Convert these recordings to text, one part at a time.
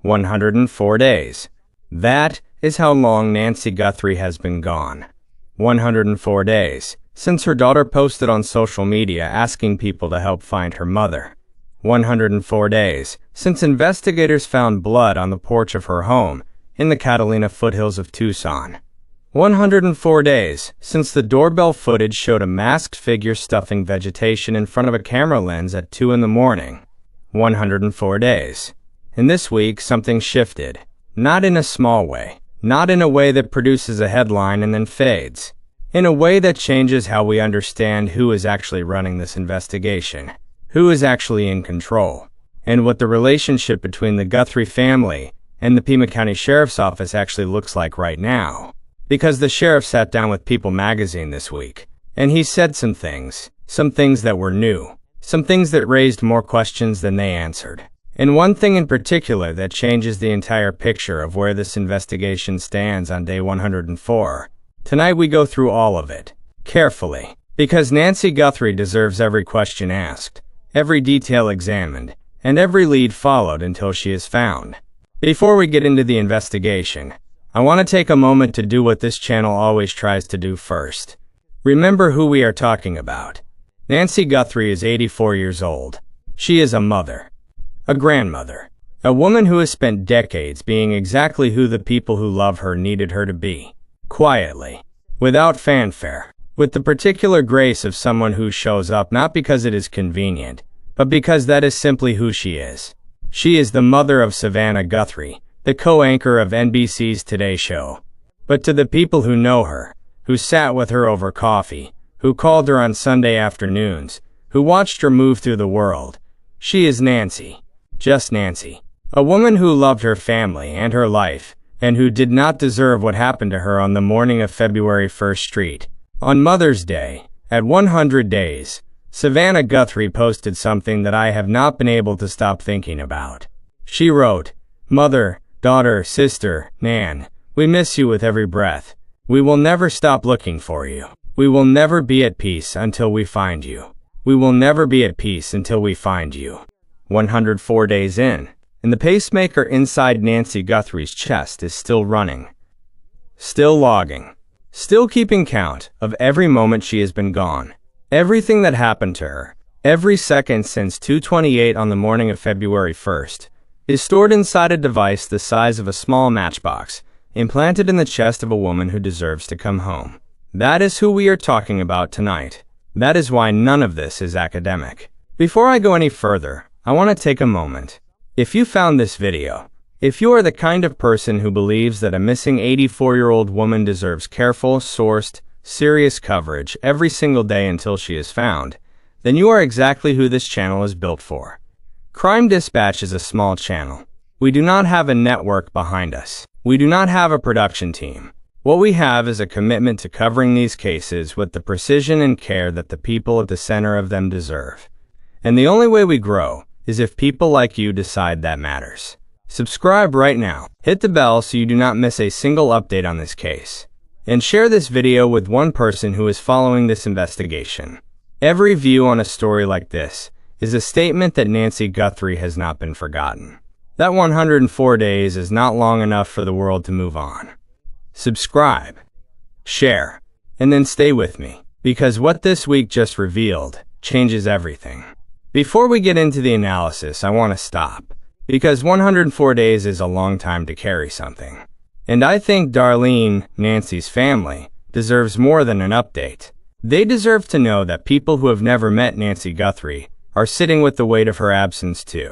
104 days. That is how long Nancy Guthrie has been gone. 104 days since her daughter posted on social media asking people to help find her mother. 104 days since investigators found blood on the porch of her home in the Catalina foothills of Tucson. 104 days since the doorbell footage showed a masked figure stuffing vegetation in front of a camera lens at 2 in the morning. 104 days. And this week, something shifted. Not in a small way. Not in a way that produces a headline and then fades. In a way that changes how we understand who is actually running this investigation, who is actually in control, and what the relationship between the Guthrie family and the Pima County Sheriff's Office actually looks like right now. Because the sheriff sat down with People magazine this week, and he said some things that were new, some things that raised more questions than they answered. And one thing in particular that changes the entire picture of where this investigation stands on day 104. Tonight we go through all of it, carefully, because Nancy Guthrie deserves every question asked, every detail examined, and every lead followed until she is found. Before we get into the investigation, I want to take a moment to do what this channel always tries to do first. Remember who we are talking about. Nancy Guthrie is 84 years old. She is a mother, a grandmother, a woman who has spent decades being exactly who the people who love her needed her to be. Quietly, without fanfare, with the particular grace of someone who shows up not because it is convenient, but because that is simply who she is. She is the mother of Savannah Guthrie, the co-anchor of NBC's Today Show. But to the people who know her, who sat with her over coffee, who called her on Sunday afternoons, who watched her move through the world, she is Nancy. Just Nancy. A woman who loved her family and her life, and who did not deserve what happened to her on the morning of February 1st Street. On Mother's Day, at 100 days, Savannah Guthrie posted something that I have not been able to stop thinking about. She wrote, "Mother, daughter, sister, Nan, we miss you with every breath. We will never stop looking for you. We will never be at peace until we find you. We will never be at peace until we find you." 104 days in, and the pacemaker inside Nancy Guthrie's chest is still running. Still logging. Still keeping count of every moment she has been gone. Everything that happened to her, every second since 2:28 on the morning of February 1st, is stored inside a device the size of a small matchbox, implanted in the chest of a woman who deserves to come home. That is who we are talking about tonight. That is why none of this is academic. Before I go any further, I want to take a moment. If you found this video, if you are the kind of person who believes that a missing 84-year-old woman deserves careful, sourced, serious coverage every single day until she is found, then you are exactly who this channel is built for. Crime Dispatch is a small channel. We do not have a network behind us. We do not have a production team. What we have is a commitment to covering these cases with the precision and care that the people at the center of them deserve. And the only way we grow is if people like you decide that matters. Subscribe right now. Hit the bell so you do not miss a single update on this case. And share this video with one person who is following this investigation. Every view on a story like this is a statement that Nancy Guthrie has not been forgotten. That 104 days is not long enough for the world to move on. Subscribe, share, and then stay with me, because what this week just revealed changes everything. Before we get into the analysis, I want to stop, because 104 days is a long time to carry something. And I think Darlene, Nancy's family, deserves more than an update. They deserve to know that people who have never met Nancy Guthrie are sitting with the weight of her absence too.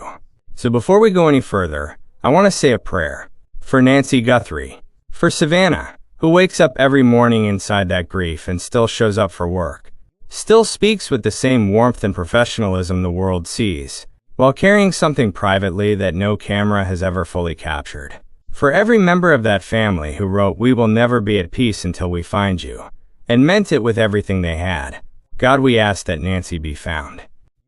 So before we go any further, I want to say a prayer for Nancy Guthrie, for Savannah, who wakes up every morning inside that grief and still shows up for work, still speaks with the same warmth and professionalism the world sees, while carrying something privately that no camera has ever fully captured. For every member of that family who wrote, "We will never be at peace until we find you," and meant it with everything they had, God, we ask that Nancy be found.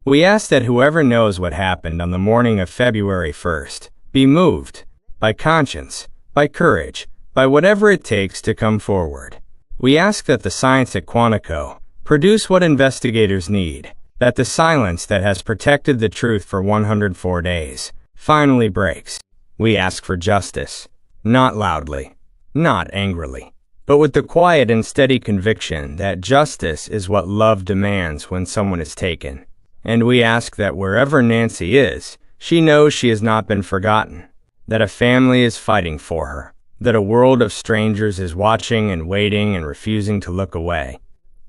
We ask that whoever knows what happened on the morning of February 1st be moved by conscience, by courage, by whatever it takes to come forward. We ask that the science at Quantico produce what investigators need, that the silence that has protected the truth for 104 days finally breaks. We ask for justice, not loudly, not angrily, but with the quiet and steady conviction that justice is what love demands when someone is taken. And we ask that wherever Nancy is, she knows she has not been forgotten, that a family is fighting for her, that a world of strangers is watching and waiting and refusing to look away.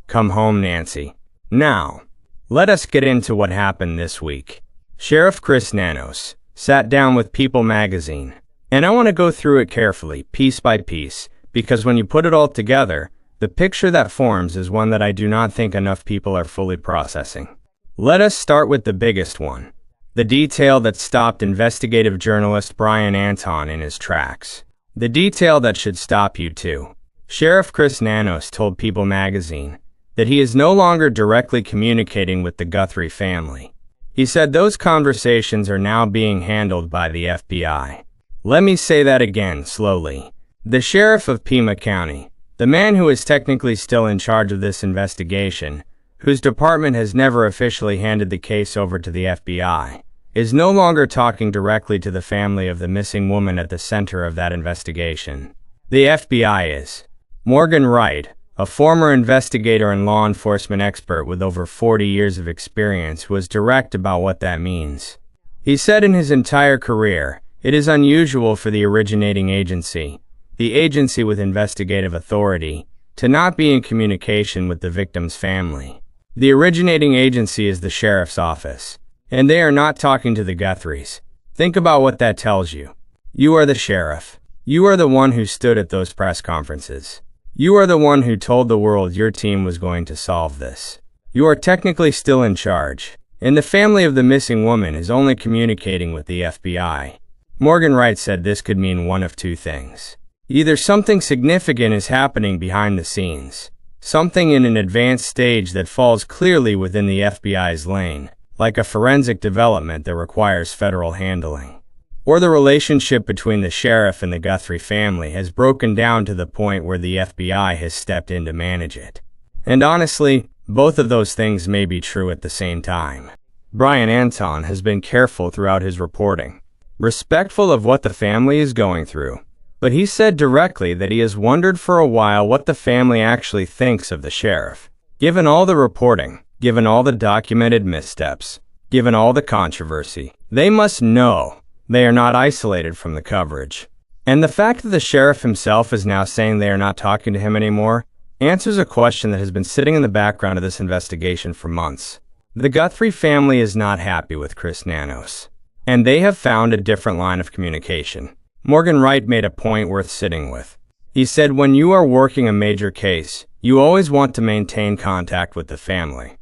Come home, Nancy. Now, let us get into what happened this week. Sheriff Chris Nanos sat down with People magazine, and I want to go through it carefully, piece by piece, because when you put it all together, the picture that forms is one that I do not think enough people are fully processing. Let us start with the biggest one, the detail that stopped investigative journalist Brian Anton in his tracks. The detail that should stop you too. Sheriff Chris Nanos told People magazine that he is no longer directly communicating with the Guthrie family. He said those conversations are now being handled by the FBI. Let me say that again slowly. The sheriff of Pima County, the man who is technically still in charge of this investigation, whose department has never officially handed the case over to the FBI, is no longer talking directly to the family of the missing woman at the center of that investigation. The FBI is. Morgan Wright, a former investigator and law enforcement expert with over 40 years of experience, was direct about what that means. He said in his entire career, it is unusual for the originating agency, the agency with investigative authority, to not be in communication with the victim's family. The originating agency is the sheriff's office, and they are not talking to the Guthries. Think about what that tells you. You are the sheriff. You are the one who stood at those press conferences. You are the one who told the world your team was going to solve this. You are technically still in charge, and the family of the missing woman is only communicating with the FBI. Morgan Wright said this could mean one of two things. Either something significant is happening behind the scenes, something in an advanced stage that falls clearly within the FBI's lane, like a forensic development that requires federal handling. Or the relationship between the sheriff and the Guthrie family has broken down to the point where the FBI has stepped in to manage it. And honestly, both of those things may be true at the same time. Brian Anton has been careful throughout his reporting, respectful of what the family is going through, but he said directly that he has wondered for a while what the family actually thinks of the sheriff. Given all the reporting, given all the documented missteps, given all the controversy, they must know they are not isolated from the coverage. And the fact that the sheriff himself is now saying they are not talking to him anymore answers a question that has been sitting in the background of this investigation for months. The Guthrie family is not happy with Chris Nanos, and they have found a different line of communication. Morgan Wright made a point worth sitting with. He said when you are working a major case, you always want to maintain contact with the family.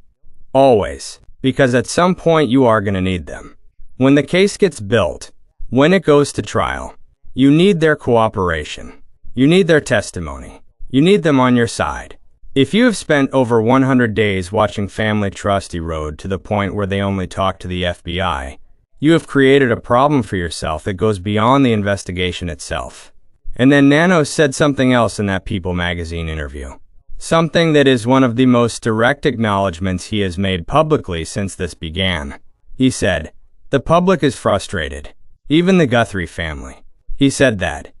Always. Because at some point you are going to need them. When the case gets built, when it goes to trial, you need their cooperation. You need their testimony. You need them on your side. If you have spent over 100 days watching family trust erode to the point where they only talk to the FBI, you have created a problem for yourself that goes beyond the investigation itself. And then Nanos said something else in that People magazine interview. Something that is one of the most direct acknowledgments he has made publicly since this began. He said, "The public is frustrated. Even the Guthrie family." He said that,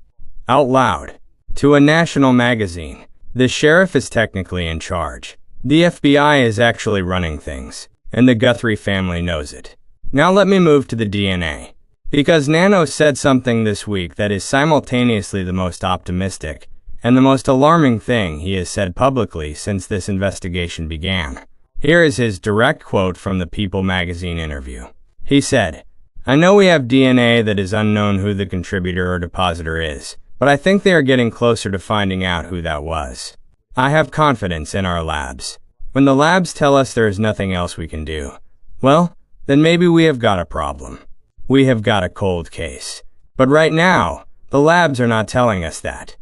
out loud, to a national magazine. The sheriff is technically in charge. The FBI is actually running things, and the Guthrie family knows it. Now let me move to the DNA. Because Nanos said something this week that is simultaneously the most optimistic and the most alarming thing he has said publicly since this investigation began. Here is his direct quote from the People magazine interview. He said, "I know we have DNA that is unknown who the contributor or depositor is, but I think they are getting closer to finding out who that was. I have confidence in our labs. When the labs tell us there is nothing else we can do, well, then maybe we have got a problem. We have got a cold case. But right now, the labs are not telling us that."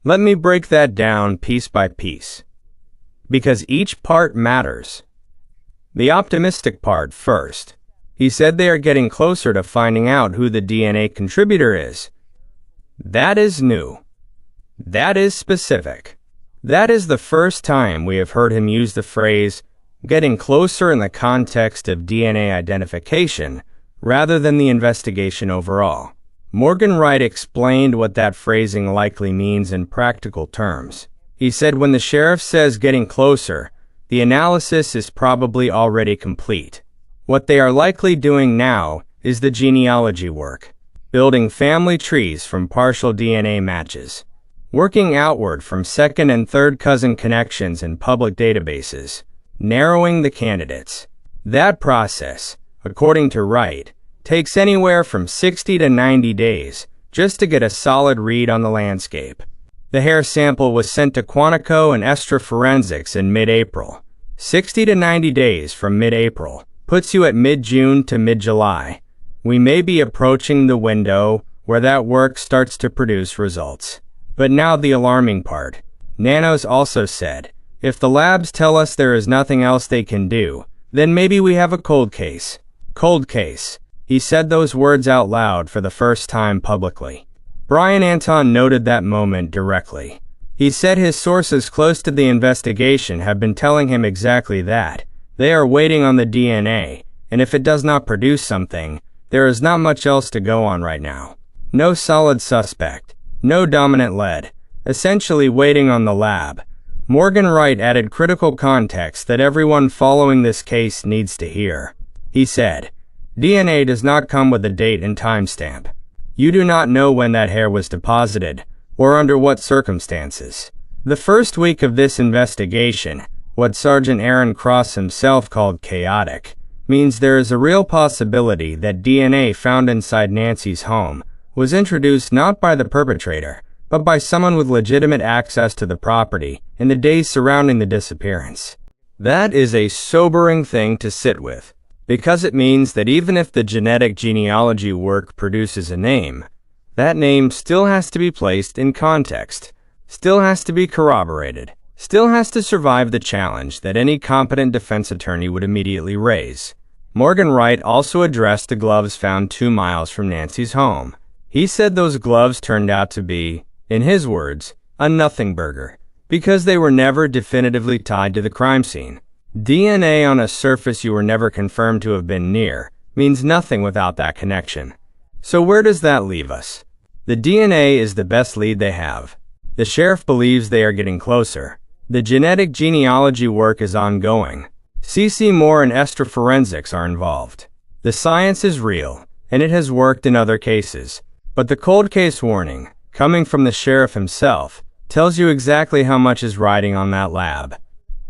Let me break that down piece by piece, because each part matters. The optimistic part first. He said they are getting closer to finding out who the DNA contributor is. That is new. That is specific. That is the first time we have heard him use the phrase, getting closer in the context of DNA identification, rather than the investigation overall. Morgan Wright explained what that phrasing likely means in practical terms. He said when the sheriff says getting closer, the analysis is probably already complete. What they are likely doing now is the genealogy work, building family trees from partial DNA matches, working outward from second and third cousin connections in public databases, narrowing the candidates. That process, according to Wright, takes anywhere from 60 to 90 days just to get a solid read on the landscape. The hair sample was sent to Quantico and Estra Forensics in mid-April. 60 to 90 days from mid-April puts you at mid-June to mid-July. We may be approaching the window where that work starts to produce results. But now the alarming part. Nanos also said, if the labs tell us there is nothing else they can do, then maybe we have a cold case. Cold case. He said those words out loud for the first time publicly. Brian Anton noted that moment directly. He said his sources close to the investigation have been telling him exactly that. They are waiting on the DNA, and if it does not produce something, there is not much else to go on right now. No solid suspect. No dominant lead. Essentially waiting on the lab. Morgan Wright added critical context that everyone following this case needs to hear. He said, DNA does not come with a date and timestamp. You do not know when that hair was deposited, or under what circumstances. The first week of this investigation, what Sergeant Aaron Cross himself called chaotic, means there is a real possibility that DNA found inside Nancy's home was introduced not by the perpetrator, but by someone with legitimate access to the property in the days surrounding the disappearance. That is a sobering thing to sit with, because it means that even if the genetic genealogy work produces a name, that name still has to be placed in context, still has to be corroborated, still has to survive the challenge that any competent defense attorney would immediately raise. Morgan Wright also addressed the gloves found 2 miles from Nancy's home. He said those gloves turned out to be, in his words, a nothing burger, because they were never definitively tied to the crime scene. DNA on a surface you were never confirmed to have been near means nothing without that connection. So where does that leave us? The DNA is the best lead they have. The sheriff believes they are getting closer. The genetic genealogy work is ongoing. C.C. Moore and Estra Forensics are involved. The science is real, and it has worked in other cases. But the cold case warning, coming from the sheriff himself, tells you exactly how much is riding on that lab.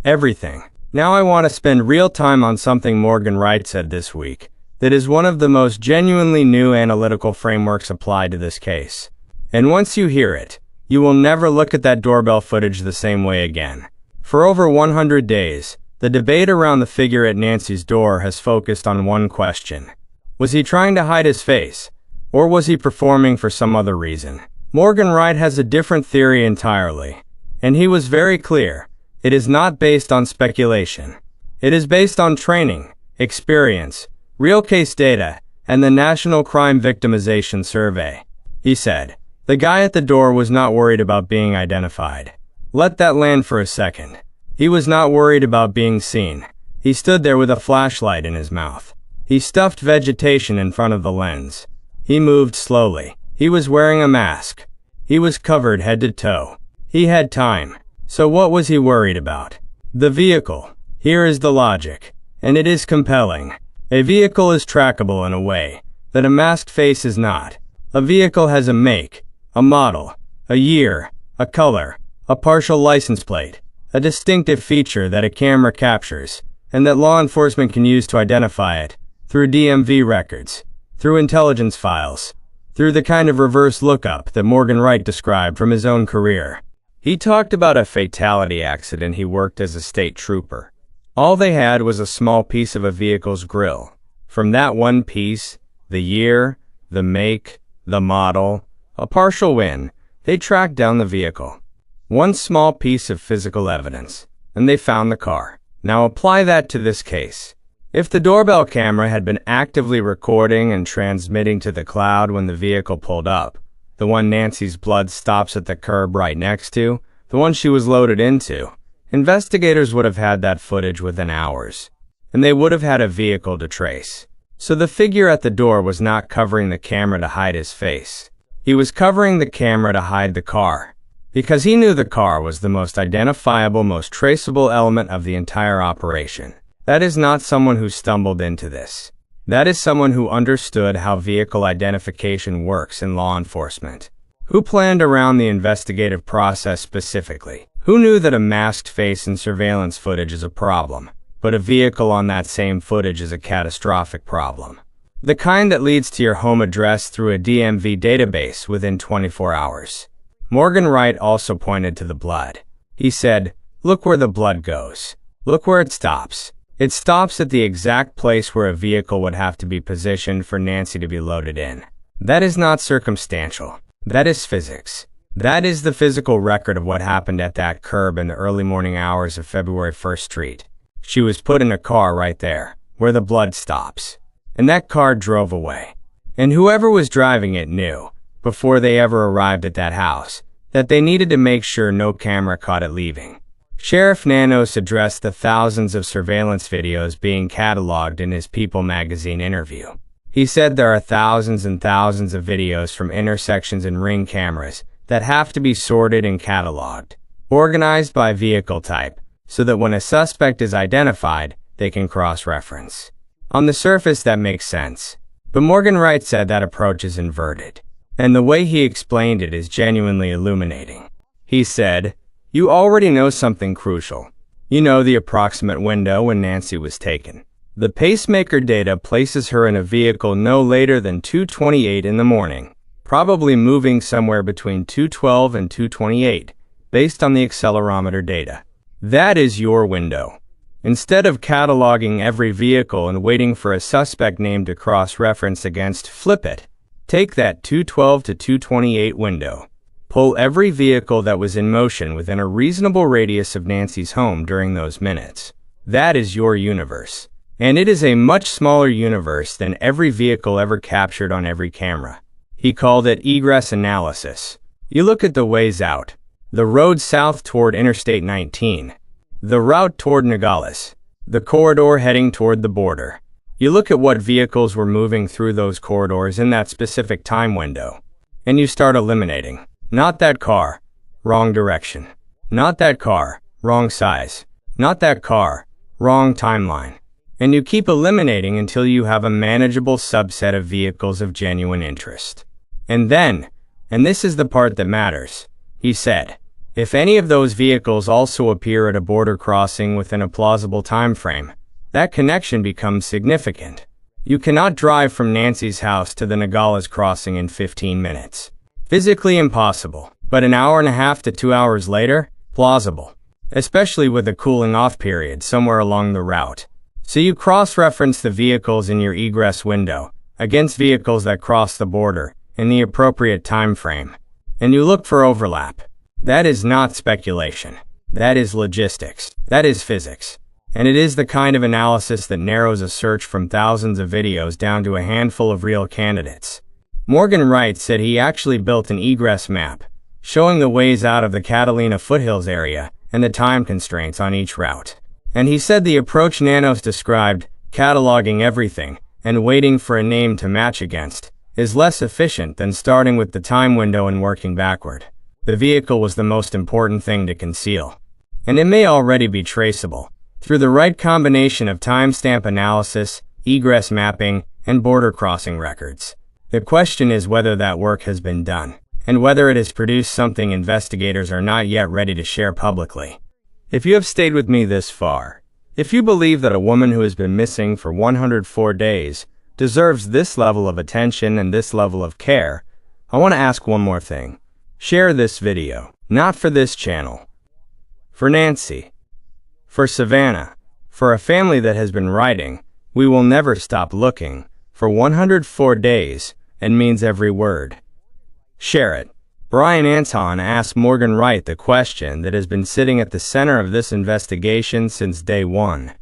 Everything. Now I want to spend real time on something Morgan Wright said this week that is one of the most genuinely new analytical frameworks applied to this case. And once you hear it, you will never look at that doorbell footage the same way again. For over 100 days, the debate around the figure at Nancy's door has focused on one question. Was he trying to hide his face? Or was he performing for some other reason? Morgan Wright has a different theory entirely. And he was very clear. It is not based on speculation. It is based on training, experience, real case data, and the National Crime Victimization Survey. He said, the guy at the door was not worried about being identified. Let that land for a second. He was not worried about being seen. He stood there with a flashlight in his mouth. He stuffed vegetation in front of the lens. He moved slowly. He was wearing a mask. He was covered head to toe. He had time. So what was he worried about? The vehicle. Here is the logic. And it is compelling. A vehicle is trackable in a way that a masked face is not. A vehicle has a make, a model, a year, a color, a partial license plate, a distinctive feature that a camera captures, and that law enforcement can use to identify it, through DMV records, through intelligence files, through the kind of reverse lookup that Morgan Wright described from his own career. He talked about a fatality accident he worked as a state trooper. All they had was a small piece of a vehicle's grille. From that one piece, the year, the make, the model, a partial win, they tracked down the vehicle. One small piece of physical evidence, and they found the car. Now apply that to this case. If the doorbell camera had been actively recording and transmitting to the cloud when the vehicle pulled up, the one Nancy's blood stops at the curb right next to, the one she was loaded into, investigators would have had that footage within hours, and they would have had a vehicle to trace. So the figure at the door was not covering the camera to hide his face. He was covering the camera to hide the car, because he knew the car was the most identifiable, most traceable element of the entire operation. That is not someone who stumbled into this. That is someone who understood how vehicle identification works in law enforcement, who planned around the investigative process specifically, who knew that a masked face in surveillance footage is a problem, but a vehicle on that same footage is a catastrophic problem. The kind that leads to your home address through a DMV database within 24 hours. Morgan Wright also pointed to the blood. He said, "Look where the blood goes. Look where it stops. It stops at the exact place where a vehicle would have to be positioned for Nancy to be loaded in." That is not circumstantial. That is physics. That is the physical record of what happened at that curb in the early morning hours of February 1st Street. She was put in a car right there, where the blood stops. And that car drove away. And whoever was driving it knew, before they ever arrived at that house, that they needed to make sure no camera caught it leaving. Sheriff Nanos addressed the thousands of surveillance videos being cataloged in his People magazine interview. He said there are thousands and thousands of videos from intersections and ring cameras that have to be sorted and cataloged, organized by vehicle type, so that when a suspect is identified, they can cross-reference. On the surface, that makes sense. But Morgan Wright said that approach is inverted. And the way he explained it is genuinely illuminating. He said, "You already know something crucial. You know the approximate window when Nancy was taken. The pacemaker data places her in a vehicle no later than 2:28 in the morning, probably moving somewhere between 2:12 and 2:28, based on the accelerometer data. That is your window. Instead of cataloging every vehicle and waiting for a suspect name to cross-reference against, flip it. Take that 2:12 to 2:28 window. Pull every vehicle that was in motion within a reasonable radius of Nancy's home during those minutes. That is your universe. And it is a much smaller universe than every vehicle ever captured on every camera." He called it egress analysis. You look at the ways out. The road south toward Interstate 19. The route toward Nogales. The corridor heading toward the border. You look at what vehicles were moving through those corridors in that specific time window. And you start eliminating. Not that car. Wrong direction. Not that car. Wrong size. Not that car. Wrong timeline. And you keep eliminating until you have a manageable subset of vehicles of genuine interest. And then, and this is the part that matters, he said, if any of those vehicles also appear at a border crossing within a plausible time frame, that connection becomes significant. You cannot drive from Nancy's house to the Nogales crossing in 15 minutes. Physically impossible, but an hour and a half to 2 hours later, plausible, especially with a cooling off period somewhere along the route. So you cross-reference the vehicles in your egress window against vehicles that cross the border in the appropriate time frame, and you look for overlap. That is not speculation. That is logistics. That is physics. And it is the kind of analysis that narrows a search from thousands of videos down to a handful of real candidates. Morgan Wright said he actually built an egress map, showing the ways out of the Catalina foothills area and the time constraints on each route. And he said the approach Nanos described, cataloging everything and waiting for a name to match against, is less efficient than starting with the time window and working backward. The vehicle was the most important thing to conceal. And it may already be traceable, through the right combination of timestamp analysis, egress mapping, and border crossing records. The question is whether that work has been done, and whether it has produced something investigators are not yet ready to share publicly. If you have stayed with me this far, if you believe that a woman who has been missing for 104 days deserves this level of attention and this level of care, I want to ask one more thing. Share this video, not for this channel, for Nancy, for Savannah, for a family that has been writing, "We will never stop looking," for 104 days, and means every word. Share it. Brian Anton asked Morgan Wright the question that has been sitting at the center of this investigation since day one.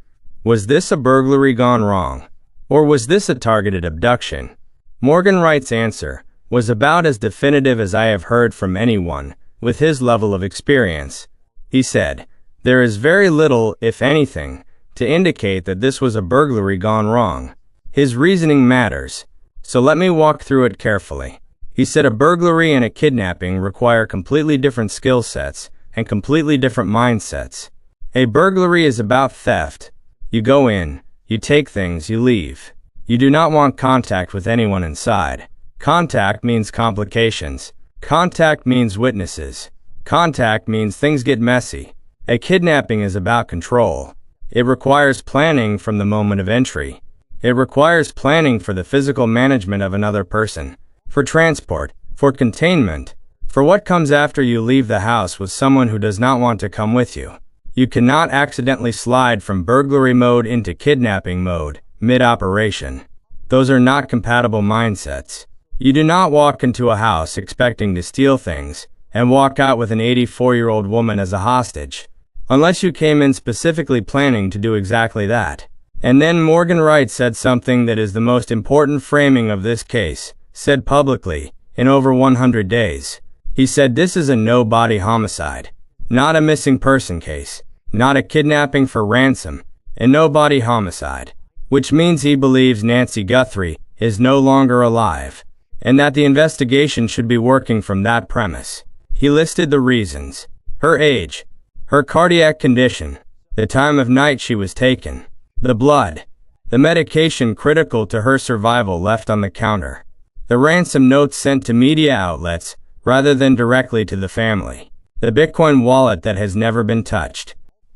Was this a burglary gone wrong? Or was this a targeted abduction? Morgan Wright's answer was about as definitive as I have heard from anyone with his level of experience. He said, "There is very little, if anything, to indicate that this was a burglary gone wrong." His reasoning matters, so let me walk through it carefully. He said a burglary and a kidnapping require completely different skill sets and completely different mindsets. A burglary is about theft. You go in, you take things, you leave. You do not want contact with anyone inside. Contact means complications. Contact means witnesses. Contact means things get messy. A kidnapping is about control. It requires planning from the moment of entry. It requires planning for the physical management of another person, for transport, for containment, for what comes after you leave the house with someone who does not want to come with you. You cannot accidentally slide from burglary mode into kidnapping mode, mid-operation. Those are not compatible mindsets. You do not walk into a house expecting to steal things and walk out with an 84-year-old woman as a hostage, unless you came in specifically planning to do exactly that. And then Morgan Wright said something that is the most important framing of this case, said publicly, in over 100 days. He said this is a no-body homicide, not a missing person case, not a kidnapping for ransom, a no-body homicide, which means he believes Nancy Guthrie is no longer alive, and that the investigation should be working from that premise. He listed the reasons: her age, her cardiac condition, the time of night she was taken, the blood, the medication critical to her survival left on the counter, the ransom notes sent to media outlets rather than directly to the family, the Bitcoin wallet that has never been touched.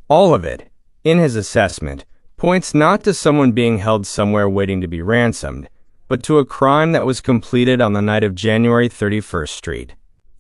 All of it, in his assessment, points not to someone being held somewhere waiting to be ransomed, but to a crime that was completed on the night of January 31st Street.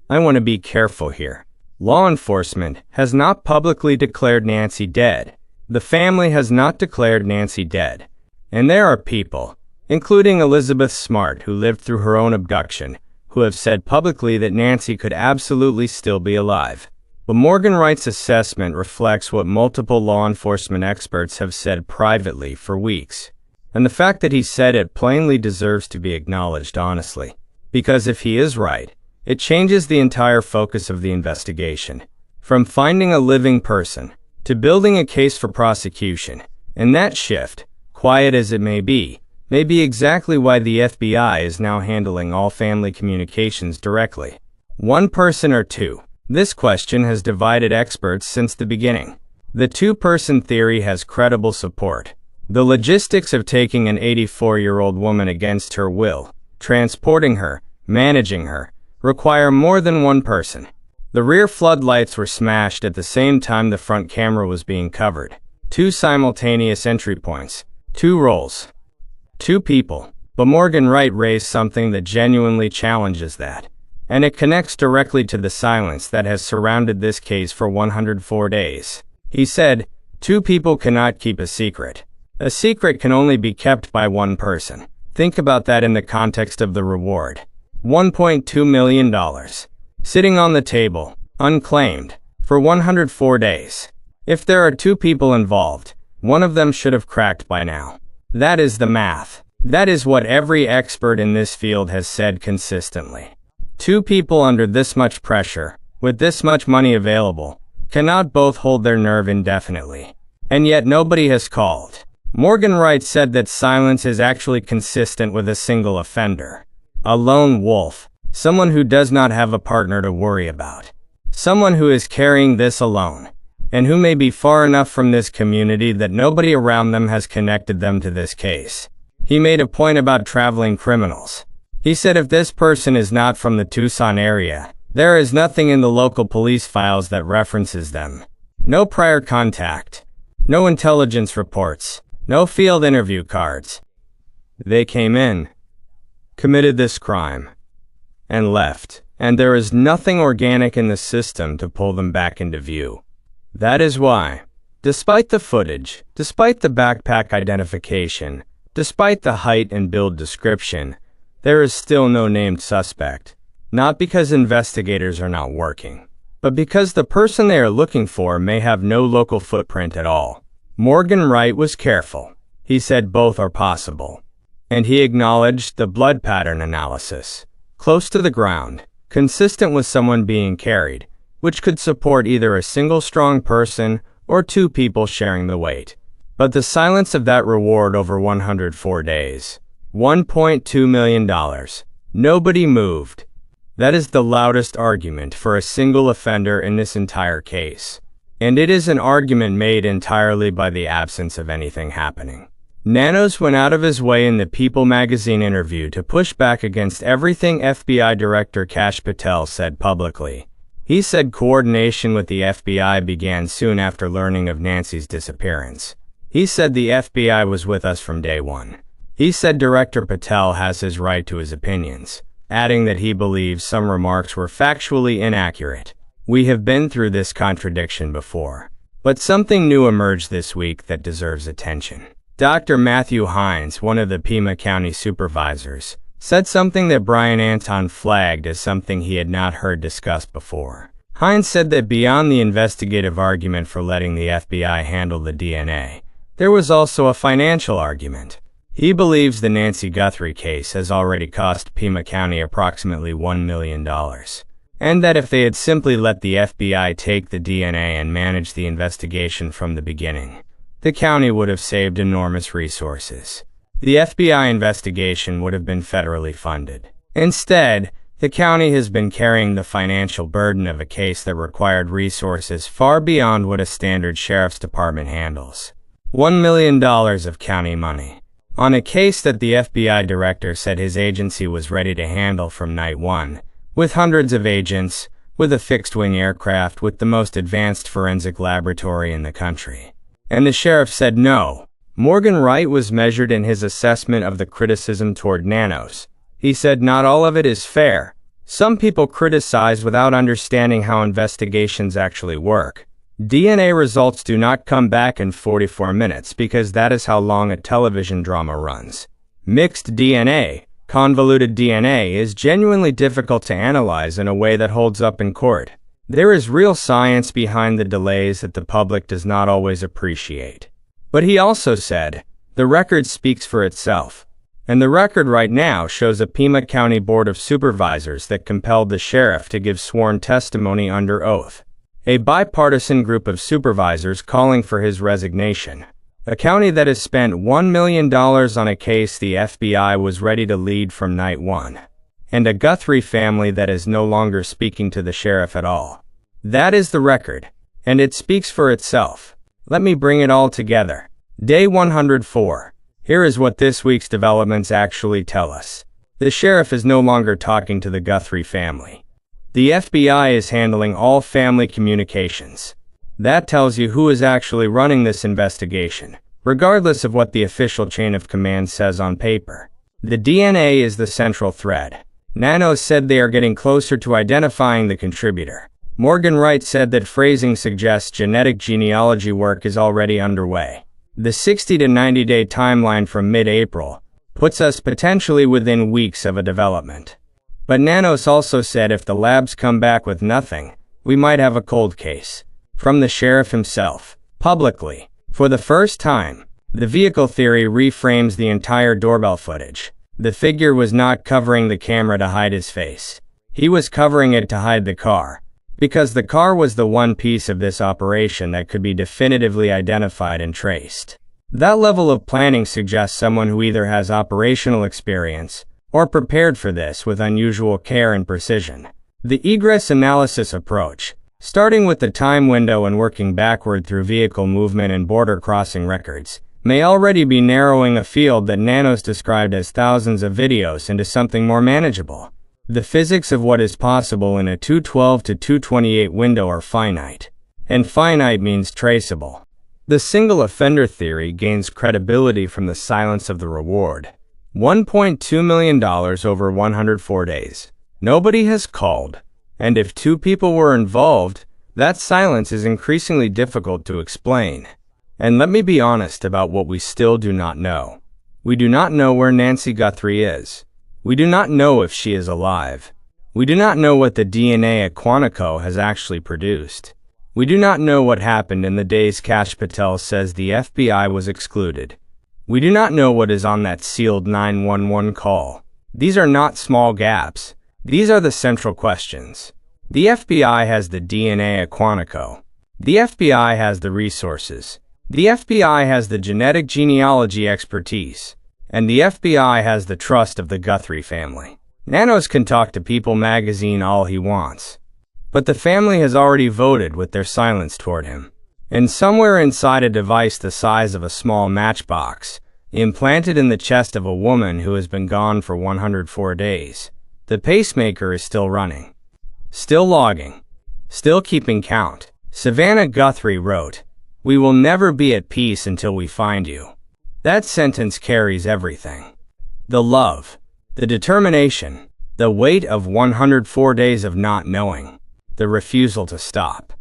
I want to be careful here. Law enforcement has not publicly declared Nancy dead. The family has not declared Nancy dead. And there are people, including Elizabeth Smart, who lived through her own abduction, who have said publicly that Nancy could absolutely still be alive. But Morgan Wright's assessment reflects what multiple law enforcement experts have said privately for weeks. And the fact that he said it plainly deserves to be acknowledged honestly. Because if he is right, it changes the entire focus of the investigation. From finding a living person to building a case for prosecution. And that shift, quiet as it may be exactly why the FBI is now handling all family communications directly. One person or two? This question has divided experts since the beginning. The two-person theory has credible support. The logistics of taking an 84-year-old woman against her will, transporting her, managing her, require more than one person. The rear floodlights were smashed at the same time the front camera was being covered. Two simultaneous entry points. Two roles. Two people. But Morgan Wright raised something that genuinely challenges that. And it connects directly to the silence that has surrounded this case for 104 days. He said, two people cannot keep a secret. A secret can only be kept by one person. Think about that in the context of the reward. $1.2 million. Sitting on the table, unclaimed, for 104 days. If there are two people involved, one of them should have cracked by now. That is the math. That is what every expert in this field has said consistently. Two people under this much pressure, with this much money available, cannot both hold their nerve indefinitely. And yet nobody has called. Morgan Wright said that silence is actually consistent with a single offender. A lone wolf. Someone who does not have a partner to worry about. Someone who is carrying this alone. And who may be far enough from this community that nobody around them has connected them to this case. He made a point about traveling criminals. He said if this person is not from the Tucson area, there is nothing in the local police files that references them. No prior contact. No intelligence reports. No field interview cards. They came in, committed this crime, and left, and there is nothing organic in the system to pull them back into view. That is why, despite the footage, despite the backpack identification, despite the height and build description, there is still no named suspect. Not because investigators are not working, but because the person they are looking for may have no local footprint at all. Morgan Wright was careful. He said both are possible. And he acknowledged the blood pattern analysis. Close to the ground, consistent with someone being carried, which could support either a single strong person or two people sharing the weight. But the silence of that reward over 104 days. $1.2 million. Nobody moved. That is the loudest argument for a single offender in this entire case. And it is an argument made entirely by the absence of anything happening. Nanos went out of his way in the People magazine interview to push back against everything FBI Director Kash Patel said publicly. He said coordination with the FBI began soon after learning of Nancy's disappearance. He said the FBI was with us from day one. He said Director Patel has his right to his opinions, adding that he believes some remarks were factually inaccurate. We have been through this contradiction before, but something new emerged this week that deserves attention. Dr. Matthew Hines, one of the Pima County supervisors, said something that Brian Anton flagged as something he had not heard discussed before. Hines said that beyond the investigative argument for letting the FBI handle the DNA, there was also a financial argument. He believes the Nancy Guthrie case has already cost Pima County approximately $1 million, and that if they had simply let the FBI take the DNA and manage the investigation from the beginning, the county would have saved enormous resources. The FBI investigation would have been federally funded. Instead, the county has been carrying the financial burden of a case that required resources far beyond what a standard sheriff's department handles. $1 million of county money on a case that the FBI director said his agency was ready to handle from night one, with hundreds of agents, with a fixed-wing aircraft with the most advanced forensic laboratory in the country. And the sheriff said no. Morgan Wright was measured in his assessment of the criticism toward Nanos. He said not all of it is fair. Some people criticize without understanding how investigations actually work. DNA results do not come back in 44 minutes because that is how long a television drama runs. Mixed DNA, convoluted DNA, is genuinely difficult to analyze in a way that holds up in court. There is real science behind the delays that the public does not always appreciate. But he also said, the record speaks for itself. And the record right now shows a Pima County Board of Supervisors that compelled the sheriff to give sworn testimony under oath. A bipartisan group of supervisors calling for his resignation. A county that has spent $1 million on a case the FBI was ready to lead from night one. And a Guthrie family that is no longer speaking to the sheriff at all. That is the record, and it speaks for itself. Let me bring it all together. Day 104. Here is what this week's developments actually tell us. The sheriff is no longer talking to the Guthrie family. The FBI is handling all family communications. That tells you who is actually running this investigation, regardless of what the official chain of command says on paper. The DNA is the central thread. Nanos said they are getting closer to identifying the contributor. Morgan Wright said that phrasing suggests genetic genealogy work is already underway. The 60 to 90-day timeline from mid-April puts us potentially within weeks of a development. But Nanos also said if the labs come back with nothing, we might have a cold case. From the sheriff himself, publicly. For the first time, the vehicle theory reframes the entire doorbell footage. The figure was not covering the camera to hide his face. He was covering it to hide the car. Because the car was the one piece of this operation that could be definitively identified and traced. That level of planning suggests someone who either has operational experience or prepared for this with unusual care and precision. The egress analysis approach, starting with the time window and working backward through vehicle movement and border crossing records, may already be narrowing a field that Nanos described as thousands of videos into something more manageable. The physics of what is possible in a 212 to 228 window are finite, and finite means traceable. The single offender theory gains credibility from the silence of the reward. $1.2 million over 104 days. Nobody has called, and if two people were involved, that silence is increasingly difficult to explain. And let me be honest about what we still do not know. We do not know where Nancy Guthrie is. We do not know if she is alive. We do not know what the DNA at Quantico has actually produced. We do not know what happened in the days Kash Patel says the FBI was excluded. We do not know what is on that sealed 911 call. These are not small gaps. These are the central questions. The FBI has the DNA at Quantico. The FBI has the resources. The FBI has the genetic genealogy expertise, and the FBI has the trust of the Guthrie family. Nanos can talk to People magazine all he wants, but the family has already voted with their silence toward him. And somewhere inside a device the size of a small matchbox, implanted in the chest of a woman who has been gone for 104 days, the pacemaker is still running, still logging, still keeping count. Savannah Guthrie wrote, "We will never be at peace until we find you." That sentence carries everything. The love, the determination, the weight of 104 days of not knowing, the refusal to stop,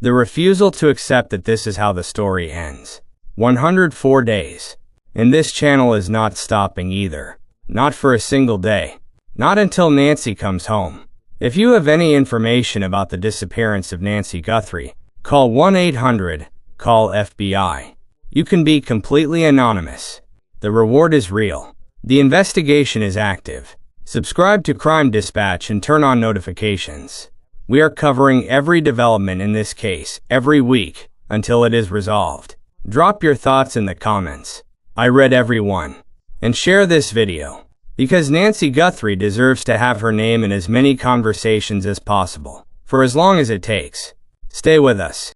the refusal to accept that this is how the story ends. 104 days. And this channel is not stopping either. Not for a single day. Not until Nancy comes home. If you have any information about the disappearance of Nancy Guthrie, call 1-800-CALL-FBI. You can be completely anonymous. The reward is real. The investigation is active. Subscribe to Crime Dispatch and turn on notifications. We are covering every development in this case every week until it is resolved. Drop your thoughts in the comments. I read every one. And share this video, because Nancy Guthrie deserves to have her name in as many conversations as possible, for as long as it takes. Stay with us.